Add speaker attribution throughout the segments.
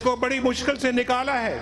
Speaker 1: को बड़ी मुश्किल से निकाला है,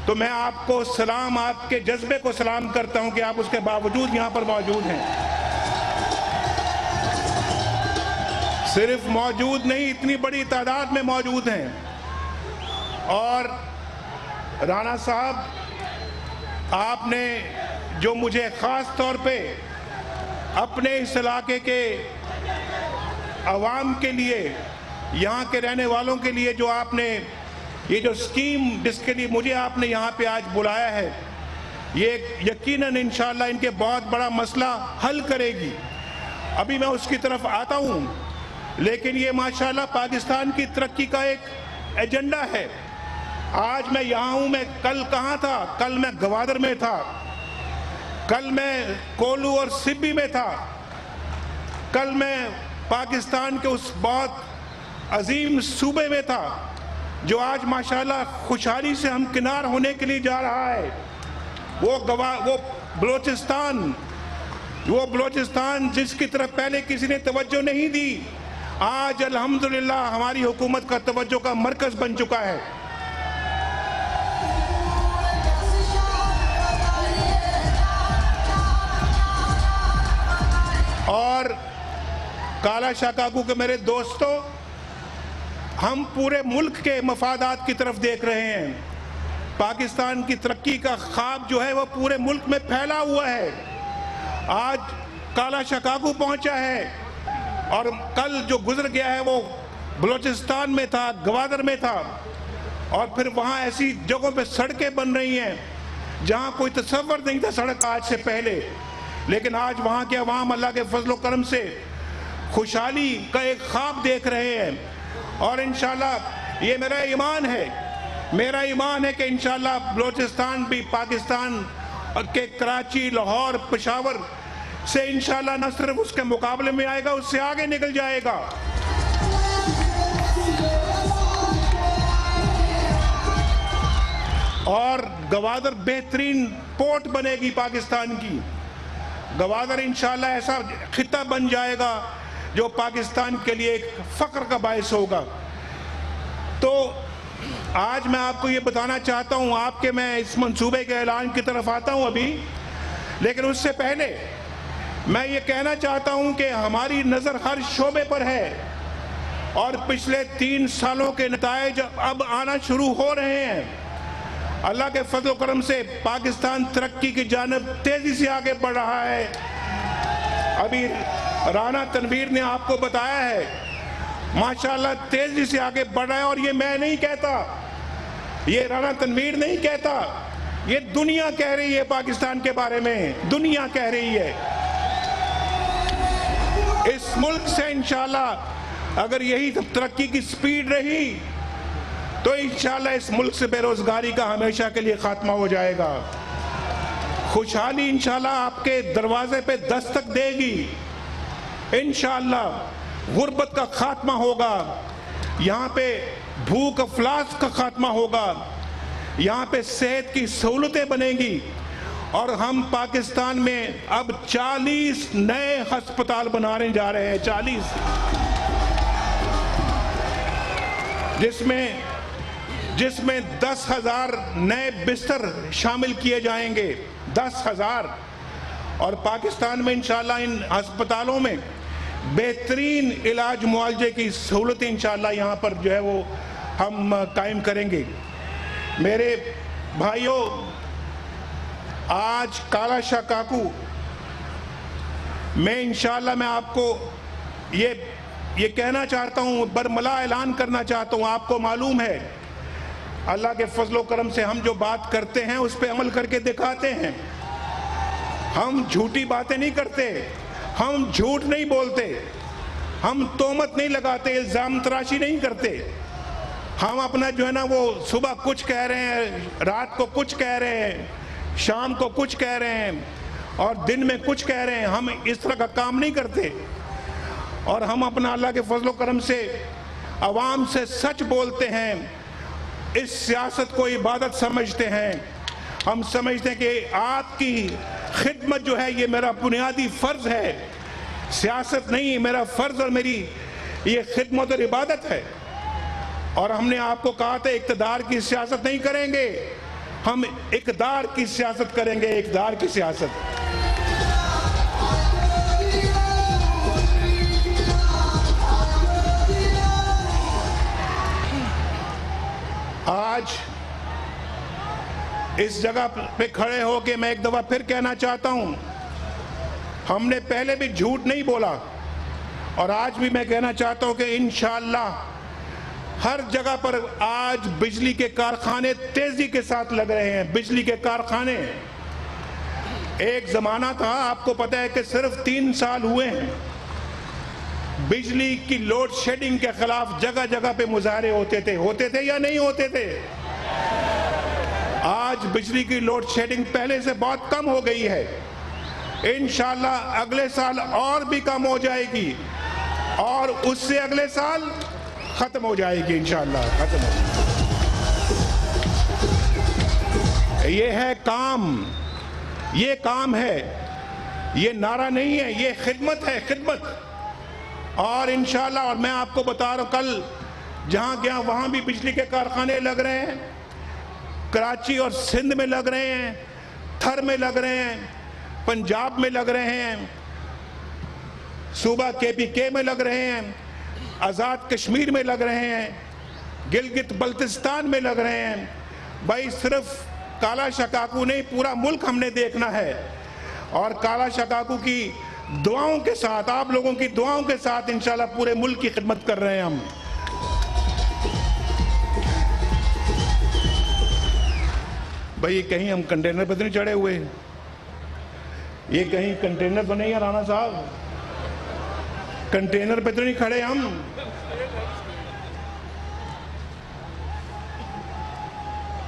Speaker 1: तो मैं आपको सलाम, आपके जज्बे को सलाम करता हूं कि आप उसके बावजूद यहां पर मौजूद हैं। सिर्फ मौजूद नहीं, इतनी बड़ी तादाद में मौजूद हैं। और राणा साहब, आपने जो मुझे खास तौर पे अपने इस इलाके के अवाम के लिए, यहाँ के रहने वालों के लिए जो आपने ये जो स्कीम जिसके लिए मुझे आपने यहाँ पे आज बुलाया है, ये यकीनन इंशाअल्लाह इनके बहुत बड़ा मसला हल करेगी। अभी मैं उसकी तरफ आता हूँ, लेकिन ये माशाल्लाह पाकिस्तान की तरक्की का एक एजेंडा है। आज मैं यहाँ हूँ, मैं कल कहाँ था? कल मैं गवादर में था, कल मैं कोलू और सिब्बी में था, कल मैं पाकिस्तान के उस बहुत अजीम सूबे में था जो आज माशाल्लाह खुशहाली से हमकिनार होने के लिए जा रहा है। वो बलोचिस्तान जिसकी तरफ पहले किसी ने तवज्जो नहीं दी, आज अल्हम्दुलिल्लाह हमारी हुकूमत का तवज्जो का मरकज बन चुका है। और काला शाह काकू के मेरे दोस्तों, हम पूरे मुल्क के मफादात की तरफ देख रहे हैं। पाकिस्तान की तरक्की का ख्वाब जो है वो पूरे मुल्क में फैला हुआ है। आज काला शाह काकू पहुंचा है और कल जो गुजर गया है वो बलोचिस्तान में था, गवादर में था, और फिर वहाँ ऐसी जगहों पे सड़कें बन रही हैं जहाँ कोई तसव्वुर नहीं था सड़क आज से पहले। लेकिन आज वहाँ के अवाम अल्लाह के फजल व करम से खुशहाली का एक ख्वाब देख रहे हैं। और इंशाल्लाह ये मेरा ईमान है कि इंशाल्लाह बलोचिस्तान भी पाकिस्तान के कराची, लाहौर, पेशावर से इंशाल्लाह न सिर्फ उसके मुकाबले में आएगा, उससे आगे निकल जाएगा। और गवादर बेहतरीन पोर्ट बनेगी पाकिस्तान की। गवादर इंशाल्लाह ऐसा खिता बन जाएगा जो पाकिस्तान के लिए एक फख्र का बायस होगा। तो आज मैं आपको ये बताना चाहता हूँ, आपके मैं इस मंसूबे के ऐलान की तरफ आता हूँ अभी, लेकिन उससे पहले मैं ये कहना चाहता हूँ कि हमारी नज़र हर शोबे पर है और पिछले 3 सालों के नताइज अब आना शुरू हो रहे हैं। अल्लाह के फजल करम से पाकिस्तान तरक्की की जानिब तेज़ी से आगे बढ़ रहा है। अभी राना तनवीर ने आपको बताया है, माशाल्लाह तेजी से आगे बढ़ रहा है। और ये मैं नहीं कहता, ये राना तनवीर नहीं कहता, ये दुनिया कह रही है पाकिस्तान के बारे में, दुनिया कह रही है। इस मुल्क से इंशाल्लाह अगर यही तरक्की की स्पीड रही तो इंशाल्लाह इस मुल्क से बेरोजगारी का हमेशा के लिए खात्मा हो जाएगा। खुशहाली इंशाल्लाह आपके दरवाजे पे दस्तक देगी। इंशाअल्लाह गुर्बत का खात्मा होगा, यहाँ पे भूख अफलास का खात्मा होगा, यहाँ पे सेहत की सहूलतें बनेंगी। और हम पाकिस्तान में अब 40 नए अस्पताल बनाने जा रहे हैं, 40, जिसमें 10,000 नए बिस्तर शामिल किए जाएंगे, 10,000। और पाकिस्तान में इंशाअल्लाह इन अस्पतालों में बेहतरीन इलाज मुआवजे की सहूलतें इंशाअल्लाह यहाँ पर जो है वो हम कायम करेंगे। मेरे भाइयों, आज काला शाह काकू मैं इंशाअल्लाह मैं आपको ये कहना चाहता हूँ, बरमला ऐलान करना चाहता हूँ। आपको मालूम है अल्लाह के फजलो करम से हम जो बात करते हैं उस पर अमल करके दिखाते हैं। हम झूठी बातें नहीं करते, हम झूठ नहीं बोलते, हम तोहमत नहीं लगाते, इल्ज़ाम तराशी नहीं करते। हम अपना जो है ना वो सुबह कुछ कह रहे हैं, रात को कुछ कह रहे हैं, शाम को कुछ कह रहे हैं और दिन में कुछ कह रहे हैं। हम इस तरह का काम नहीं करते। और हम अपना अल्लाह के फजलो करम से अवाम से सच बोलते हैं। इस सियासत को इबादत समझते हैं। हम समझते हैं कि आपकी खिदमत जो है ये मेरा बुनियादी फ़र्ज़ है, सियासत नहीं, मेरा फ़र्ज़ और मेरी ये खिदमत और इबादत है। और हमने आपको कहा था इक़्तिदार की सियासत नहीं करेंगे, हम इक़्तिदार की सियासत करेंगे, इक़्तिदार की सियासत। आज इस जगह पे खड़े होके मैं एक दफा फिर कहना चाहता हूं, हमने पहले भी झूठ नहीं बोला और आज भी मैं कहना चाहता हूं कि इंशाअल्लाह हर जगह पर आज बिजली के कारखाने तेजी के साथ लग रहे हैं। बिजली के कारखाने, एक जमाना था, आपको पता है कि सिर्फ 3 साल हुए हैं, बिजली की लोड शेडिंग के खिलाफ जगह जगह पे मुजाहरे होते थे या नहीं होते थे? आज बिजली की लोड शेडिंग पहले से बहुत कम हो गई है। इंशाअल्लाह अगले साल और भी कम हो जाएगी और उससे अगले साल खत्म हो जाएगी, इंशाअल्लाह खत्म हो जाएगी। ये है काम, ये काम है, ये नारा नहीं है, ये खिदमत है, खिदमत। और इंशाअल्लाह, और मैं आपको बता रहा हूं, कल जहां गया वहां भी बिजली के कारखाने लग रहे हैं, कराची और सिंध में लग रहे हैं, थर में लग रहे हैं, पंजाब में लग रहे हैं, सूबा KPK में लग रहे हैं, आज़ाद कश्मीर में लग रहे हैं, गिलगित बल्तिस्तान में लग रहे हैं। भाई सिर्फ काला शकाकू नहीं, पूरा मुल्क हमने देखना है और काला शकाकू की दुआओं के साथ, आप लोगों की दुआओं के साथ इंशाल्लाह पूरे मुल्क की खिदमत कर रहे हैं हम। भाई कहीं हम कंटेनर पर तो नहीं चढ़े हुए, ये कहीं कंटेनर तो नहीं है राणा साहब, कंटेनर पे तो नहीं खड़े हम।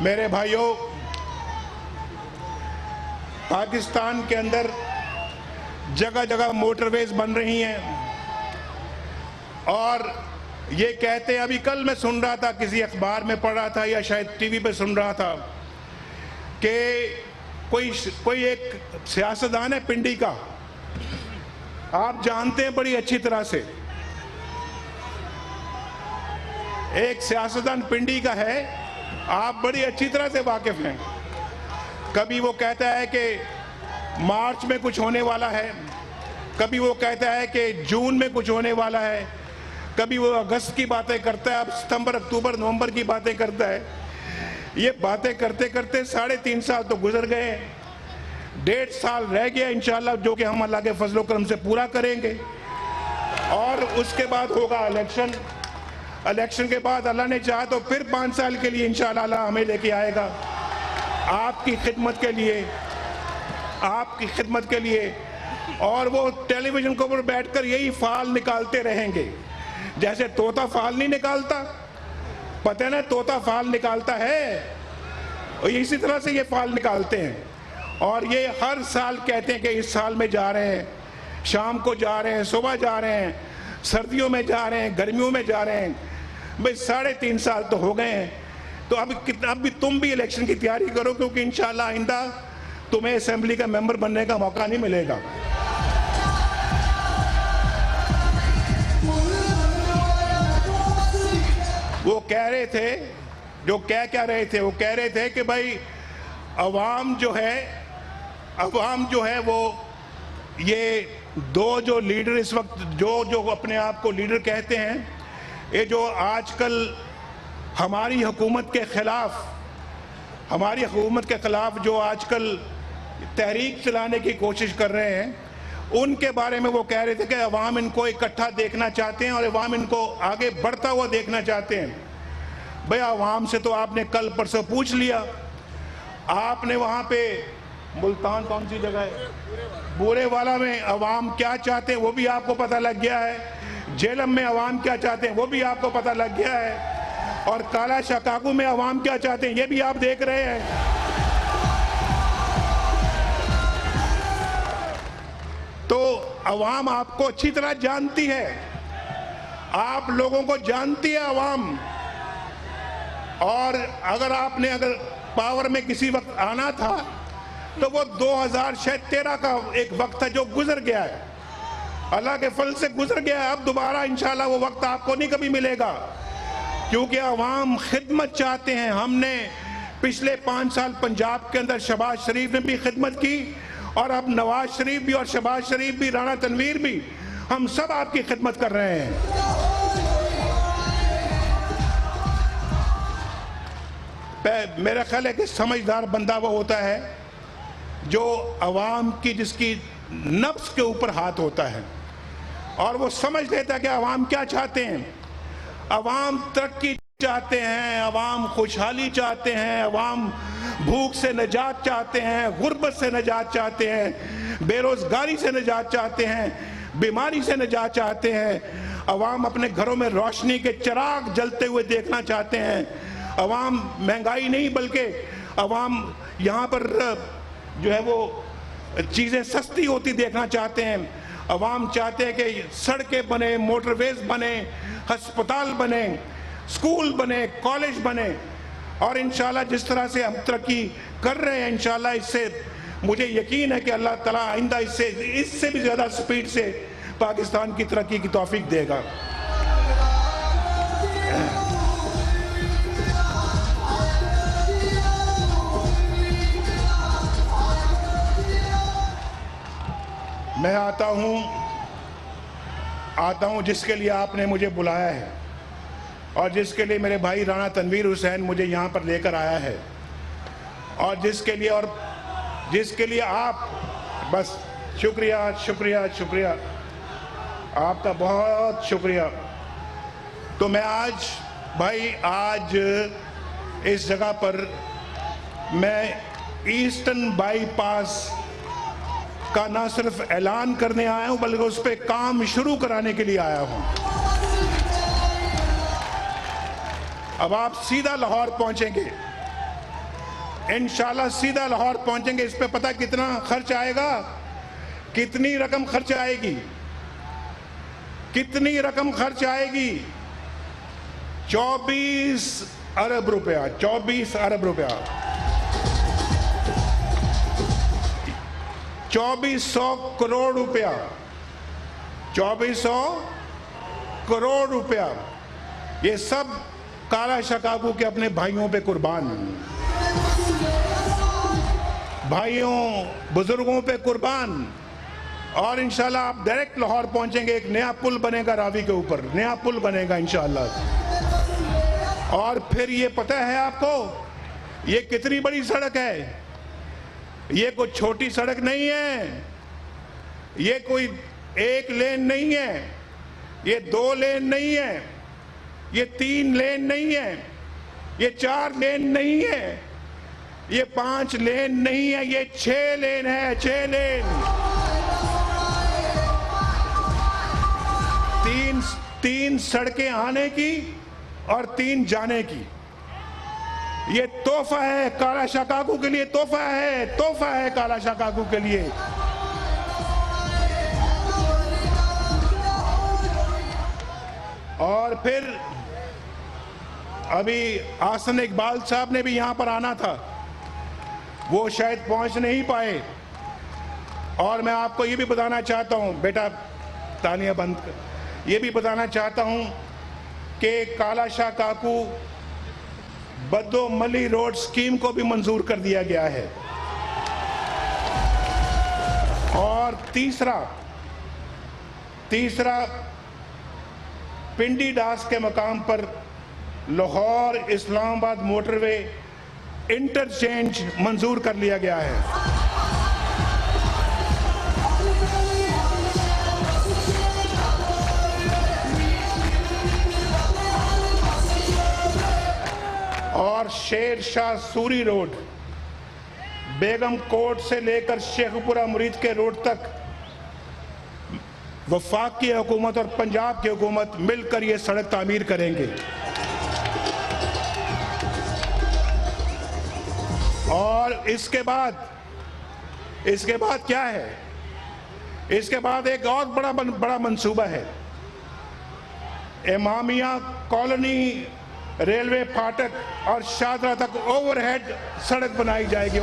Speaker 1: मेरे भाइयों, पाकिस्तान के अंदर जगह जगह मोटरवेज बन रही हैं और ये कहते हैं, अभी कल मैं सुन रहा था, किसी अखबार में पढ़ रहा था या शायद टीवी पे सुन रहा था कि कोई एक सियासतदान है पिंडी का, आप जानते हैं बड़ी अच्छी तरह से, एक सियासतदान पिंडी का है, आप बड़ी अच्छी तरह से वाकिफ हैं। कभी वो कहता है कि मार्च में कुछ होने वाला है, कभी वो कहता है कि जून में कुछ होने वाला है, कभी वो अगस्त की बातें करता है, अब सितंबर, अक्टूबर, नवंबर की बातें करता है। ये बातें करते करते 3.5 साल तो गुजर गए, 1.5 साल रह गया इंशाल्लाह, जो कि हम अल्लाह के फजल करम से पूरा करेंगे। और उसके बाद होगा इलेक्शन, इलेक्शन के बाद अल्लाह ने चाहा तो फिर 5 साल के लिए इंशाल्लाह अल्लाह हमें लेके आएगा आपकी खिदमत के लिए, आपकी खिदमत के लिए। और वो टेलीविजन के ऊपर बैठकर यही फाल निकालते रहेंगे, जैसे तोता फाल नहीं निकालता, पता है ना, तोता फाल निकालता है, और इसी तरह से ये फाल निकालते हैं। और ये हर साल कहते हैं कि इस साल में जा रहे हैं, शाम को जा रहे हैं, सुबह जा रहे हैं, सर्दियों में जा रहे हैं, गर्मियों में जा रहे हैं। भाई 3.5 साल तो हो गए हैं, तो अब भी तुम भी इलेक्शन की तैयारी करो, क्योंकि इंशाल्लाह आइंदा तुम्हें असेंबली का मेंबर बनने का मौका नहीं मिलेगा। वो कह रहे थे, जो क्या रहे थे, वो कह रहे थे कि भाई अवाम जो है वो ये दो जो लीडर इस वक्त जो अपने आप को लीडर कहते हैं, ये जो आजकल हमारी हुकूमत के खिलाफ जो आजकल तहरीक चलाने की कोशिश कर रहे हैं, उनके बारे में वो कह रहे थे कि अवाम इनको इकट्ठा देखना चाहते हैं और अवाम इनको आगे बढ़ता हुआ देखना चाहते हैं। भाई अवाम से तो आपने कल परसों पूछ लिया, आपने वहाँ पे मुल्तान कौन सी जगह है, बूरेवाला में अवाम क्या चाहते हैं वो भी आपको पता लग गया है, जेलम में अवाम क्या चाहते हैं वो भी आपको पता लग गया है, और काला शकाकू में अवाम क्या चाहते हैं ये भी आप देख रहे हैं। तो अवाम आपको अच्छी तरह जानती है, आप लोगों को जानती है अवाम। और अगर पावर में किसी वक्त आना था तो वो 2013 का एक वक्त था जो गुजर गया है, अल्लाह के फल से गुजर गया है। अब दोबारा इंशाल्लाह वो वक्त आपको नहीं कभी मिलेगा। क्योंकि अवाम खिदमत चाहते हैं। हमने पिछले 5 साल पंजाब के अंदर शहबाज शरीफ ने भी खिदमत की और अब नवाज शरीफ भी और शहबाज शरीफ भी, राणा तनवीर भी, हम सब आपकी खिदमत कर रहे हैं। मेरा ख्याल है कि समझदार बंदा वो होता है जो अवाम की, जिसकी नफ्स के ऊपर हाथ होता है और वो समझ लेता है कि अवाम क्या चाहते हैं। अवाम तरक्की चाहते हैं, अवाम खुशहाली चाहते हैं, अवाम भूख से निजात चाहते हैं, गुर्बत से निजात चाहते हैं, बेरोजगारी से निजात चाहते हैं, बीमारी से निजात चाहते हैं। अवाम अपने घरों में रोशनी के चिराग जलते हुए देखना चाहते हैं। अवाम महंगाई नहीं बल्कि अवाम यहाँ पर जो है वो चीज़ें सस्ती होती देखना चाहते हैं। अवाम चाहते हैं कि सड़कें बने, मोटरवेज बने, अस्पताल बने, स्कूल बने, कॉलेज बने और इंशाल्लाह जिस तरह से हम तरक्की कर रहे हैं, इंशाल्लाह इससे मुझे यकीन है कि अल्लाह ताला आइंदा इससे भी ज़्यादा स्पीड से पाकिस्तान की तरक्की की तौफीक देगा। मैं आता हूँ जिसके लिए आपने मुझे बुलाया है और जिसके लिए मेरे भाई राणा तनवीर हुसैन मुझे यहाँ पर लेकर आया है और जिसके लिए आप, बस शुक्रिया शुक्रिया शुक्रिया, आपका बहुत शुक्रिया। तो मैं आज इस जगह पर मैं ईस्टर्न बाईपास का ना सिर्फ ऐलान करने आया हूं बल्कि उस पर काम शुरू कराने के लिए आया हूं। अब आप सीधा लाहौर पहुंचेंगे, इंशाल्लाह सीधा लाहौर पहुंचेंगे। इस पे पता कितना खर्च आएगा, कितनी रकम खर्च आएगी, कितनी रकम खर्च आएगी? 24 अरब रुपया, 24 अरब रुपया, 2400 करोड़ रुपया, 2400 करोड़ रुपया। ये सब काला शकाबू के अपने भाइयों पे कुर्बान, भाइयों बुजुर्गों पे कुर्बान। और इंशाल्लाह आप डायरेक्ट लाहौर पहुंचेंगे, एक नया पुल बनेगा रावी के ऊपर, नया पुल बनेगा इंशाल्लाह। और फिर ये पता है आपको ये कितनी बड़ी सड़क है? ये कोई छोटी सड़क नहीं है, ये कोई 1 लेन नहीं है, ये 2 लेन नहीं है, ये 3 लेन नहीं है, ये 4 लेन नहीं है, ये 5 लेन नहीं है, ये 6 लेन है, 6 लेन। 3 सड़कें आने की और 3 जाने की। ये तोहफा है काला शकाकू के लिए, तोहफा है काला शकाकू के लिए। और फिर अभी आसन इकबाल साहब ने भी यहां पर आना था, वो शायद पहुंच नहीं पाए। और मैं आपको ये भी बताना चाहता हूं, बेटा तालियां बंद कर, ये भी बताना चाहता हूं कि काला शकाकू बद्दो मली रोड स्कीम को भी मंजूर कर दिया गया है। और तीसरा पिंडी डास के मकाम पर लाहौर इस्लामाबाद मोटरवे इंटरचेंज मंजूर कर लिया गया है। और शेर शाह सूरी रोड बेगम कोट से लेकर शेखपुरा मुरीद के रोड तक वफाक की हुकूमत और पंजाब की हुकूमत मिलकर ये सड़क तामीर करेंगे। और इसके बाद क्या है? इसके बाद एक और बड़ा मंसूबा है। इमामिया कॉलोनी रेलवे फाटक और शादरा तक ओवरहेड सड़क बनाई जाएगी।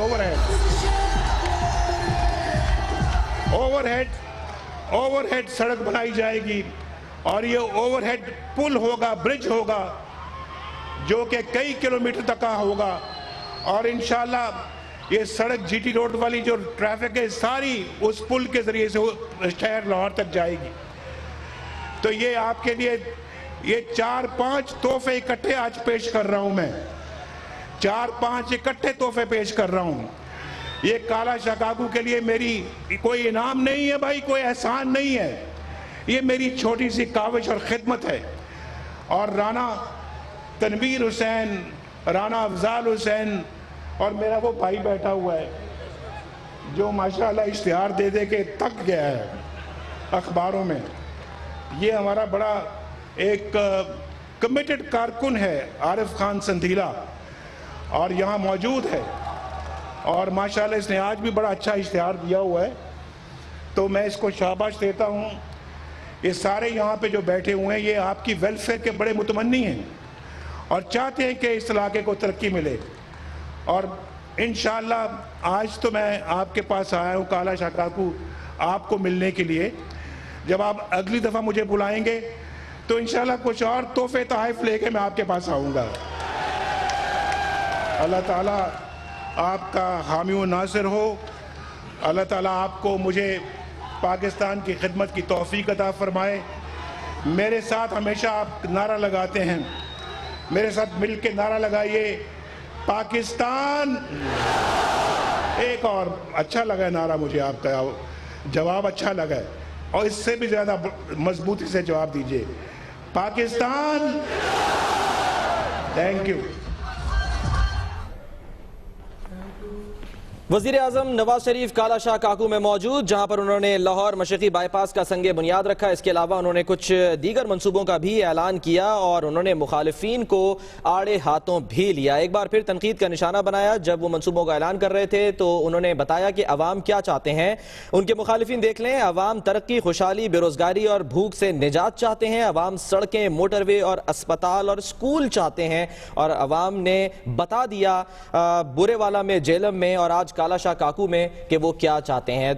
Speaker 1: ओवरहेड सड़क बनाई जाएगी और ये ओवरहेड पुल होगा, ब्रिज होगा जो कि कई किलोमीटर तक का होगा। और इंशाल्लाह ये सड़क जीटी रोड वाली जो ट्रैफिक है सारी उस पुल के जरिए से शहर लाहौर तक जाएगी। तो ये आपके लिए ये 4-5 तोहफे इकट्ठे आज पेश कर रहा हूं मैं, 4-5 इकट्ठे तोहफे पेश कर रहा हूं। ये काला शाह काकू के लिए मेरी कोई इनाम नहीं है भाई, कोई एहसान नहीं है, ये मेरी छोटी सी काविश और खिदमत है। और राना तनवीर हुसैन, राना अफजाल हुसैन और मेरा वो भाई बैठा हुआ है जो माशाल्लाह इश्तिहार दे दे के थक गया है अखबारों में। ये हमारा बड़ा एक कमिटेड कारकुन है आरिफ खान संधीला और यहाँ मौजूद है और माशाल्लाह इसने आज भी बड़ा अच्छा इश्तिहार दिया हुआ है, तो मैं इसको शाबाश देता हूँ। ये सारे यहाँ पे जो बैठे हुए हैं ये आपकी वेलफेयर के बड़े मुतमन्नी हैं और चाहते हैं कि इस इलाके को तरक्की मिले। और इंशाअल्लाह आज तो मैं आपके पास आया हूँ काला शाह काकू आपको मिलने के लिए। जब आप अगली दफ़ा मुझे बुलाएंगे तो इंशाअल्लाह कुछ और तोहफे तोहफ़ लेके मैं आपके पास आऊँगा। अल्लाह ताला आपका हामी व नासिर हो। अल्लाह ताला आपको मुझे पाकिस्तान की खिदमत की तौफीक अता फरमाए। मेरे साथ हमेशा आप नारा लगाते हैं, मेरे साथ मिल के नारा लगाइए, पाकिस्तान। एक और अच्छा लगा नारा मुझे आपका, जवाब अच्छा लगा है और इससे भी ज़्यादा मजबूती से जवाब दीजिए, पाकिस्तान। Thank you.
Speaker 2: वज़ीर आज़म नवाज शरीफ काला शाह काकू में मौजूद, जहां पर उन्होंने लाहौर मशरक़ी बाईपास का संगे बुनियाद रखा। इसके अलावा उन्होंने कुछ दीगर मंसूबों का भी ऐलान किया और उन्होंने मुखालिफिन को आड़े हाथों भी लिया। एक बार फिर तनकीद का निशाना बनाया। जब वो मंसूबों का ऐलान कर रहे थे तो उन्होंने बताया कि अवाम क्या चाहते हैं। उनके मुखालिफिन देख लें, अवाम तरक्की, खुशहाली, बेरोजगारी और भूख से निजात चाहते हैं। अवाम सड़कें, मोटरवे और अस्पताल और स्कूल चाहते हैं। और अवाम ने बता दिया बुरे वाला में, जेलम में और आज काला शाह काकू में कि वो क्या चाहते हैं।